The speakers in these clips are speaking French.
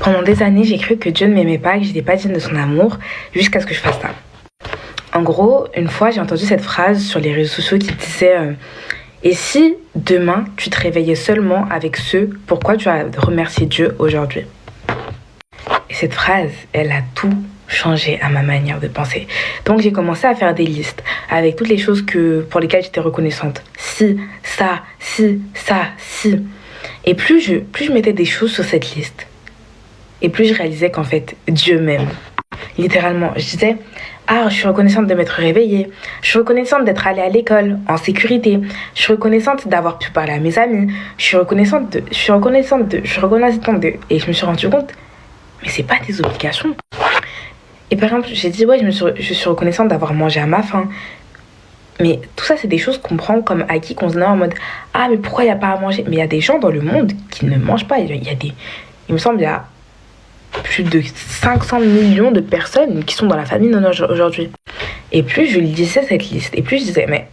Pendant des années, j'ai cru que Dieu ne m'aimait pas, que j'étais pas digne de son amour, jusqu'à ce que je fasse ça. En gros, une fois, j'ai entendu cette phrase sur les réseaux sociaux qui disait et si demain, tu te réveillais seulement avec ce pourquoi tu as remercié Dieu aujourd'hui? Et cette phrase, elle a tout changé à ma manière de penser. Donc j'ai commencé à faire des listes avec toutes les choses pour lesquelles j'étais reconnaissante. Si, ça, si, ça, si. Et plus je mettais des choses sur cette liste, et plus je réalisais qu'en fait, Dieu m'aime. Littéralement, je disais, ah, je suis reconnaissante de m'être réveillée. Je suis reconnaissante d'être allée à l'école en sécurité. Je suis reconnaissante d'avoir pu parler à mes amis. Je suis reconnaissante de. Et je me suis rendu compte, mais c'est pas des obligations. Et par exemple, j'ai dit, ouais, je suis reconnaissante d'avoir mangé à ma faim. Mais tout ça, c'est des choses qu'on prend comme acquis, qu'on se donne en mode, ah, mais pourquoi il n'y a pas à manger? Mais il y a des gens dans le monde qui ne mangent pas. Il me semble, il y a plus de 500 millions de personnes qui sont dans la famine aujourd'hui. Et plus je lisais cette liste, et plus je disais, mais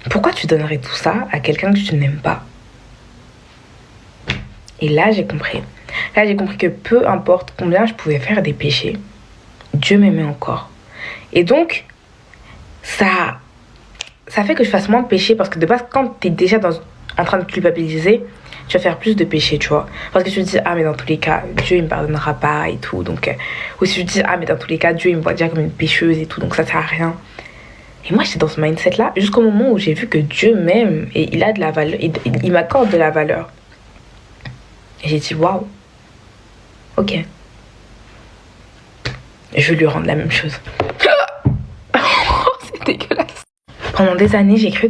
pourquoi tu donnerais tout ça à quelqu'un que tu n'aimes pas? Et là, j'ai compris. Là, j'ai compris que peu importe combien je pouvais faire des péchés, Dieu m'aimait encore. Et donc, ça fait que je fasse moins de péchés, parce que de base, quand tu es déjà en train de culpabiliser, tu vas faire plus de péchés, tu vois. Parce que tu te dis, ah, mais dans tous les cas, Dieu, il me pardonnera pas et tout. Donc, ou si tu te dis, ah, mais dans tous les cas, Dieu, il me voit déjà comme une pécheuse et tout. Donc, ça sert à rien. Et moi, j'étais dans ce mindset-là jusqu'au moment où j'ai vu que Dieu m'aime et il a de la valeur, il m'accorde de la valeur. Et j'ai dit, waouh, ok. Je vais lui rendre la même chose. C'est dégueulasse. Pendant des années, j'ai cru